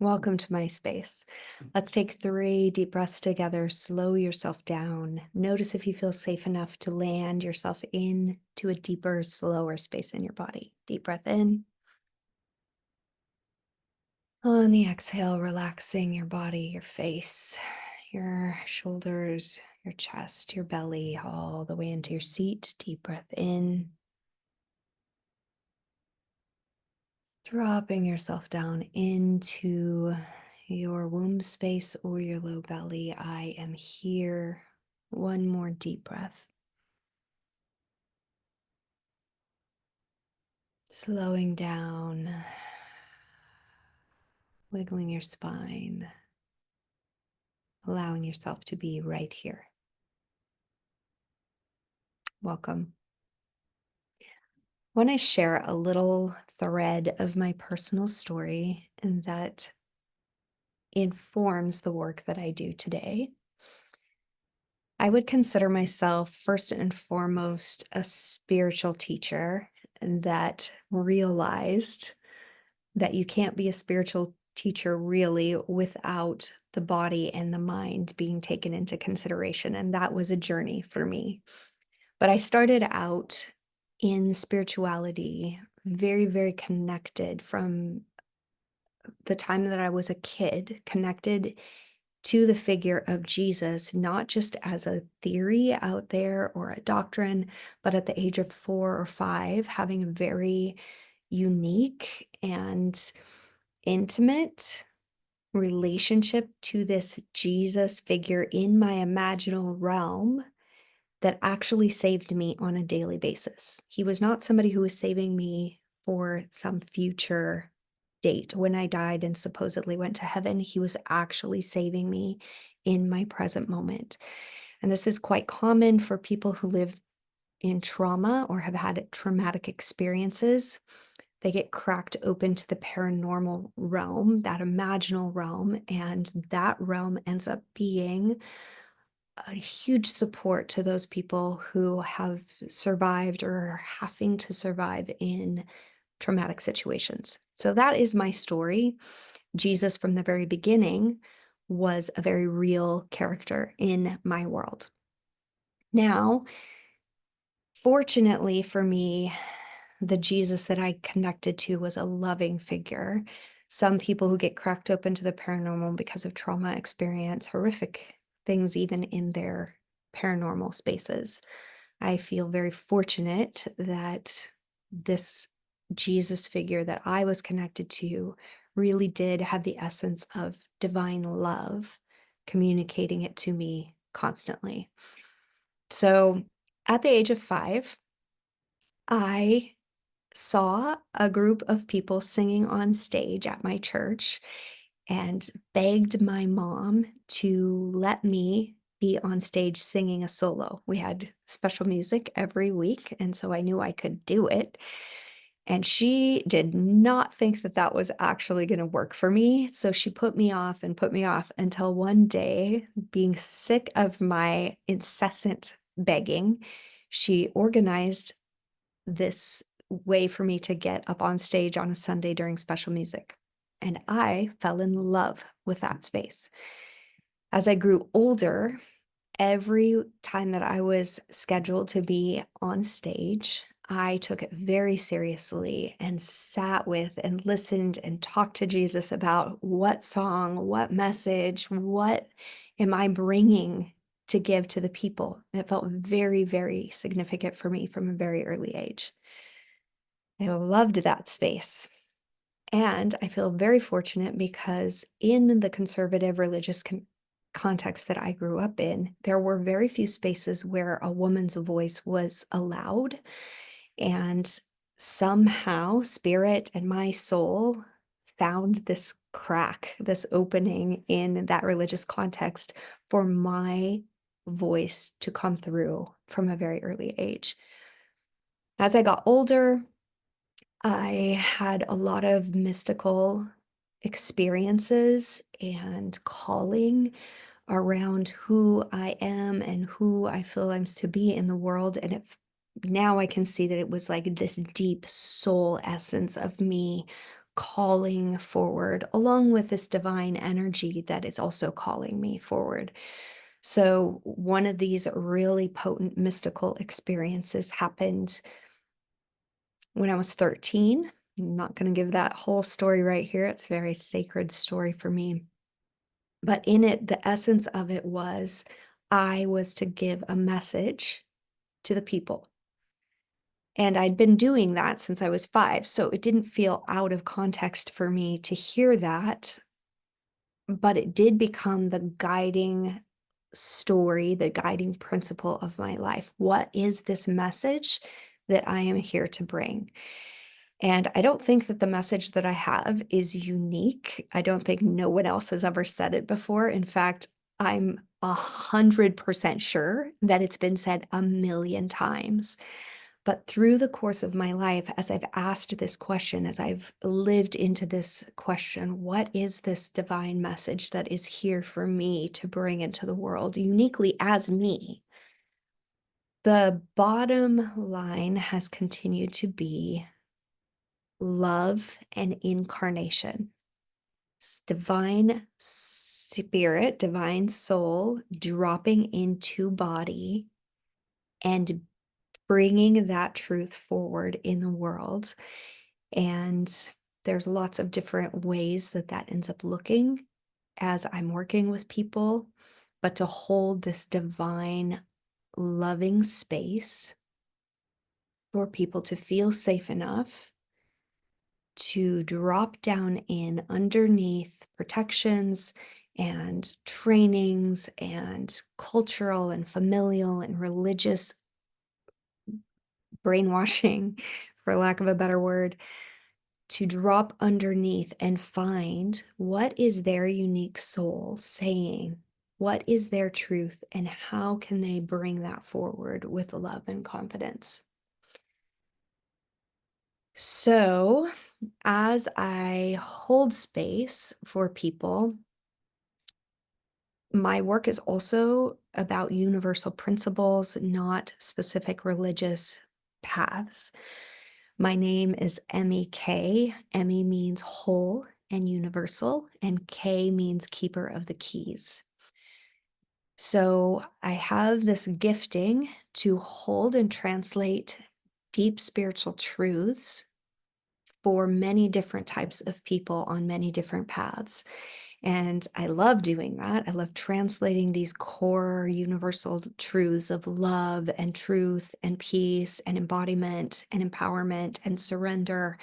Welcome to my space. Let's take 3 deep breaths together. Slow yourself down. Notice if you feel safe enough to land yourself into a deeper, slower space in your body. Deep breath in. On the exhale, relaxing your body, your face, your shoulders, your chest, your belly, all the way into your seat. Deep breath in. Dropping yourself down into your womb space or your low belly. I am here. One more deep breath. Slowing down, wiggling your spine, allowing yourself to be right here. Welcome. I want to share a little thread of my personal story that informs the work that I do today. I would consider myself first and foremost a spiritual teacher that realized that you can't be a spiritual teacher really without the body and the mind being taken into consideration. And that was a journey for me. But I started out in spirituality very, very connected from the time that I was a kid, connected to the figure of Jesus, not just as a theory out there or a doctrine, but at the age of 4 or 5, having a very unique and intimate relationship to this Jesus figure in my imaginal realm that actually saved me on a daily basis. He was not somebody who was saving me for some future date when I died and supposedly went to heaven. He was actually saving me in my present moment. And this is quite common for people who live in trauma or have had traumatic experiences. They get cracked open to the paranormal realm, that imaginal realm, and that realm ends up being a huge support to those people who have survived or are having to survive in traumatic situations. So that is my story. Jesus, from the very beginning, was a very real character in my world. Now, fortunately for me, the Jesus that I connected to was a loving figure. Some people who get cracked open to the paranormal because of trauma experience horrific things, even in their paranormal spaces. I feel very fortunate that this Jesus figure that I was connected to really did have the essence of divine love, communicating it to me constantly. So at the age of 5, I saw a group of people singing on stage at my church and begged my mom to let me be on stage singing a solo. We had special music every week, and so I knew I could do it. And she did not think that that was actually going to work for me. So she put me off and put me off until one day, being sick of my incessant begging, she organized this way for me to get up on stage on a Sunday during special music. And I fell in love with that space. As I grew older, every time that I was scheduled to be on stage, I took it very seriously and sat with and listened and talked to Jesus about what song, what message, what am I bringing to give to the people. It felt very, very significant for me from a very early age. I loved that space. And I feel very fortunate because in the conservative religious context that I grew up in, there were very few spaces where a woman's voice was allowed. And somehow, spirit and my soul found this crack, this opening in that religious context for my voice to come through from a very early age. As I got older, I had a lot of mystical experiences and calling around who I am and who I feel I'm to be in the world. And now I can see that it was like this deep soul essence of me calling forward, along with this divine energy that is also calling me forward. So, one of these really potent mystical experiences happened when I was 13. I'm not going to give that whole story right here. It's a very sacred story for me. But in it, the essence of it was I was to give a message to the people. And I'd been doing that since I was 5, so it didn't feel out of context for me to hear that, but it did become the guiding story, the guiding principle of my life. What is this message that I am here to bring? And I don't think that the message that I have is unique. I don't think no one else has ever said it before. In fact, I'm 100% sure that it's been said a million times. But through the course of my life, as I've asked this question, as I've lived into this question, what is this divine message that is here for me to bring into the world uniquely as me? The bottom line has continued to be love and incarnation. Divine spirit, divine soul dropping into body and bringing that truth forward in the world. And there's lots of different ways that that ends up looking as I'm working with people, but to hold this divine, loving space for people to feel safe enough to drop down in underneath protections and trainings and cultural and familial and religious brainwashing, for lack of a better word, to drop underneath and find what is their unique soul saying, what is their truth, and how can they bring that forward with love and confidence. So, as I hold space for people, my work is also about universal principles, not specific religious paths. My name is MEK. Emmy means whole and universal, and K means keeper of the keys. So I have this gifting to hold and translate deep spiritual truths for many different types of people on many different paths. And I love doing that. I love translating these core universal truths of love and truth and peace and embodiment and empowerment and surrender.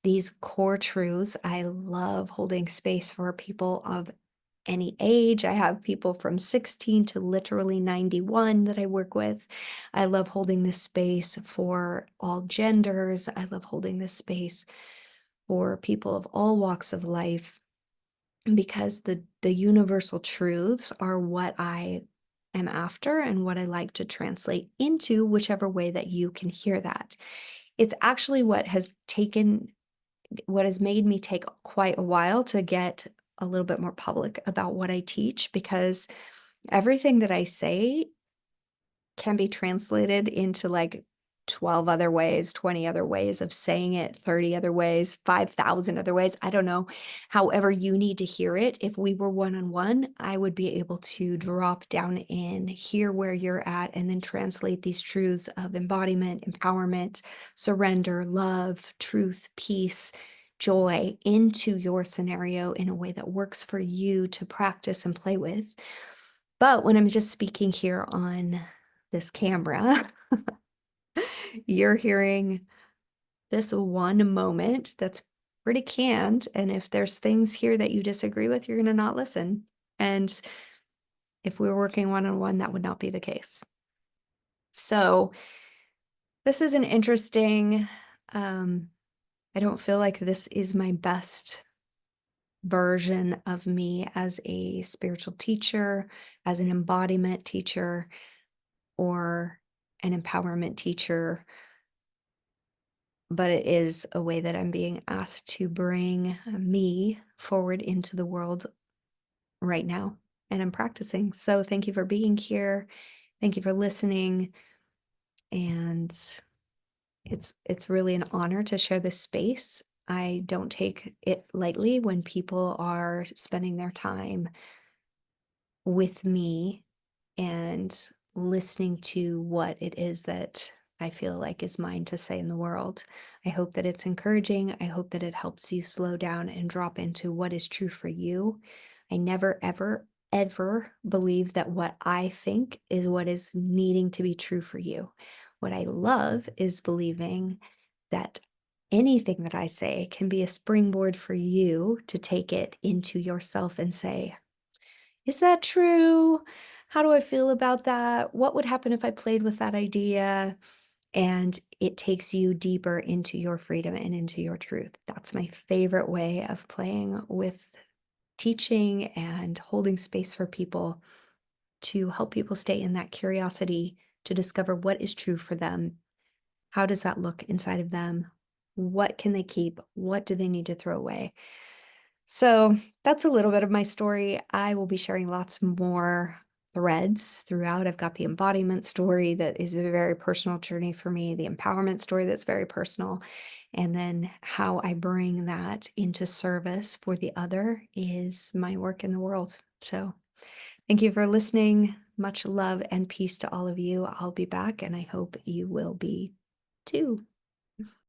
These core truths, I love holding space for people of any age. I have people from 16 to literally 91 that I work with. I love holding this space for all genders. I love holding this space for people of all walks of life because the universal truths are what I am after and what I like to translate into whichever way that you can hear that. It's actually what has made me take quite a while to get a little bit more public about what I teach, because everything that I say can be translated into like 12 other ways, 20 other ways of saying it, 30 other ways, 5,000 other ways. I don't know. However, you need to hear it. If we were one on one, I would be able to drop down in, hear where you're at, and then translate these truths of embodiment, empowerment, surrender, love, truth, peace, joy into your scenario in a way that works for you to practice and play with. But when I'm just speaking here on this camera, you're hearing this one moment that's pretty canned. And if there's things here that you disagree with, you're going to not listen. And if we were working one on one, that would not be the case. So this is an interesting, I don't feel like this is my best version of me as a spiritual teacher, as an embodiment teacher, or an empowerment teacher, but it is a way that I'm being asked to bring me forward into the world right now, and I'm practicing. So thank you for being here. Thank you for listening. And it's really an honor to share this space. I don't take it lightly when people are spending their time with me and listening to what it is that I feel like is mine to say in the world. I hope that it's encouraging. I hope that it helps you slow down and drop into what is true for you. I never, ever, ever believe that what I think is what is needing to be true for you. What I love is believing that anything that I say can be a springboard for you to take it into yourself and say, is that true? How do I feel about that? What would happen if I played with that idea? And it takes you deeper into your freedom and into your truth. That's my favorite way of playing with teaching and holding space for people to help people stay in that curiosity to discover what is true for them. How does that look inside of them? What can they keep? What do they need to throw away? So that's a little bit of my story. I will be sharing lots more threads throughout. I've got the embodiment story that is a very personal journey for me, the empowerment story that's very personal, and then how I bring that into service for the other is my work in the world. So thank you for listening. Much love and peace to all of you. I'll be back, and I hope you will be too.